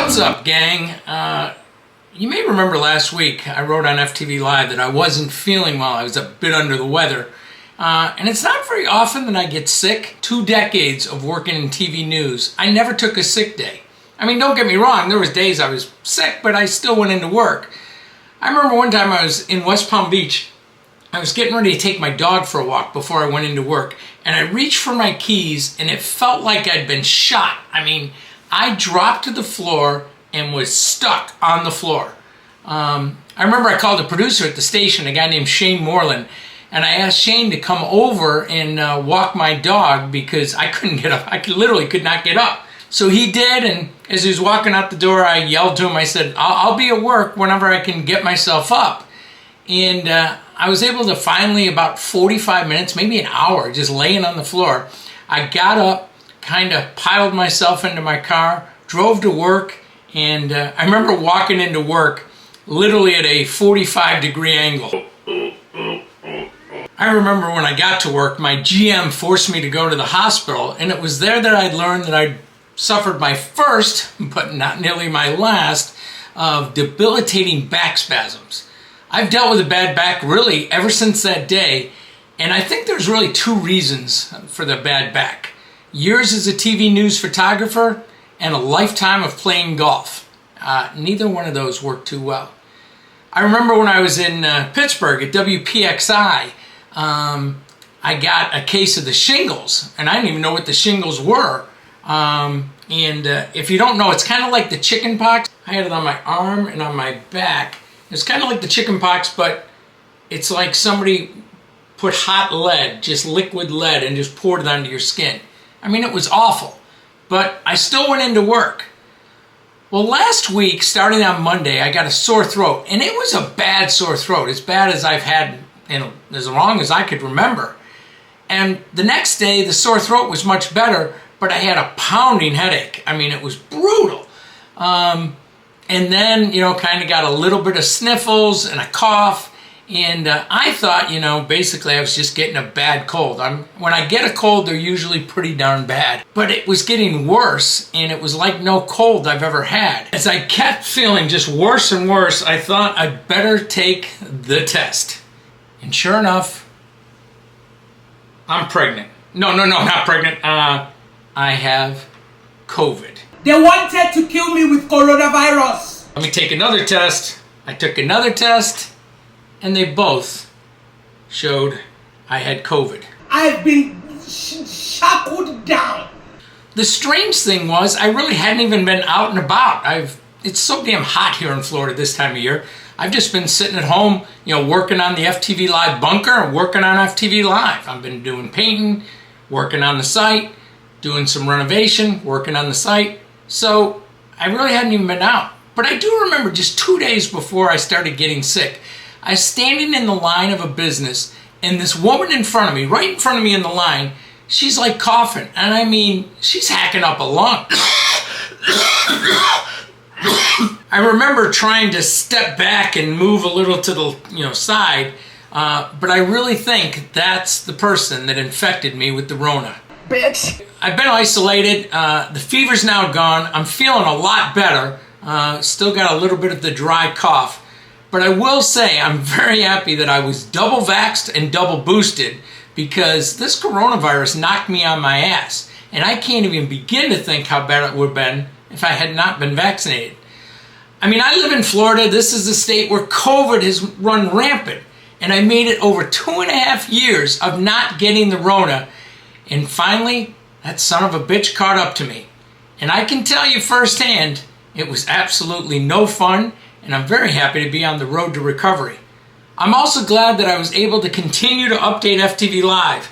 What's up, gang? You may remember last week I wrote on FTV Live that I wasn't feeling well. I was a bit under the weather. And it's not very often that I get sick. 2 decades of working in TV news, I never took a sick day. I mean, don't get me wrong, there was days I was sick, but I still went into work. I remember one time I was in West Palm Beach. I was getting ready to take my dog for a walk before I went into work, and I reached for my keys, and it felt like I'd been shot. I mean, I dropped to the floor and was stuck on the floor. I remember I called the producer at the station, a guy named Shane Moreland, and I asked Shane to come over and walk my dog because I couldn't get up. I literally could not get up. So he did, and as he was walking out the door, I yelled to him. I said, I'll be at work whenever I can get myself up. And I was able to finally, about 45 minutes, maybe an hour, just laying on the floor, I got up, kind of piled myself into my car, drove to work, and I remember walking into work literally at a 45-degree angle. I remember when I got to work, my GM forced me to go to the hospital, and it was there that I'd learned that I'd suffered my first, but not nearly my last, of debilitating back spasms. I've dealt with a bad back really ever since that day, and I think there's really 2 reasons for the bad back. Years as a TV news photographer and a lifetime of playing golf. Neither one of those worked too well. I remember when I was in Pittsburgh at WPXI, I got a case of the shingles, and I didn't even know what the shingles were. If you don't know, it's kind of like the chicken pox. I had it on my arm and on my back. It's kind of like the chicken pox, but it's like somebody put hot lead, just liquid lead, and just poured it onto your skin. I mean, it was awful, but I still went into work. Well, last week, starting on Monday, I got a sore throat, and it was a bad sore throat, as bad as I've had, as long as I could remember. And the next day, the sore throat was much better, but I had a pounding headache. I mean, it was brutal. And then, kind of got a little bit of sniffles and a cough. And I thought, basically I was just getting a bad cold. When I get a cold, they're usually pretty darn bad. But it was getting worse, and it was like no cold I've ever had. As I kept feeling just worse and worse, I thought I'd better take the test. And sure enough, I'm pregnant. No, not pregnant. I have COVID. They wanted to kill me with coronavirus. Let me take another test. I took another test, and they both showed I had COVID. I've been shackled down. The strange thing was, I really hadn't even been out and about. It's so damn hot here in Florida this time of year. I've just been sitting at home, working on the FTV Live bunker and working on FTV Live. I've been doing painting, working on the site, doing some renovation, working on the site. So I really hadn't even been out. But I do remember just 2 days before I started getting sick, I was standing in the line of a business, and this woman in front of me, right in front of me in the line, she's like coughing. And I mean, she's hacking up a lung. I remember trying to step back and move a little to the side, but I really think that's the person that infected me with the Rona. Bitch. I've been isolated. The fever's now gone. I'm feeling a lot better. Still got a little bit of the dry cough. But I will say I'm very happy that I was double vaxxed and double boosted, because this coronavirus knocked me on my ass. And I can't even begin to think how bad it would have been if I had not been vaccinated. I mean, I live in Florida. This is a state where COVID has run rampant. And I made it over 2.5 years of not getting the Rona. And finally, that son of a bitch caught up to me. And I can tell you firsthand, it was absolutely no fun, and I'm very happy to be on the road to recovery. I'm also glad that I was able to continue to update FTV Live.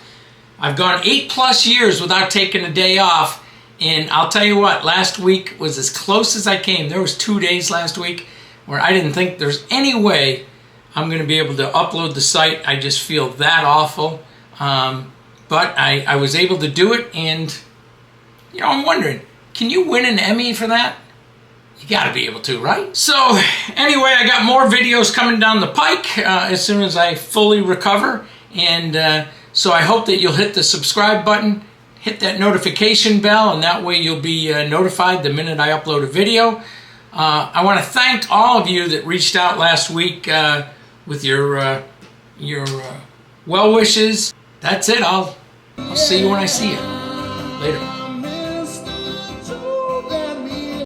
I've gone 8+ years without taking a day off, and I'll tell you what, last week was as close as I came. There was 2 days last week where I didn't think there's any way I'm going to be able to upload the site. I just feel that awful. But I was able to do it, and, I'm wondering, can you win an Emmy for that? You gotta be able to, right? So, anyway, I got more videos coming down the pike as soon as I fully recover, and so I hope that you'll hit the subscribe button, hit that notification bell, and that way you'll be notified the minute I upload a video. I want to thank all of you that reached out last week with your well wishes. That's it. I'll see you when I see you. Later.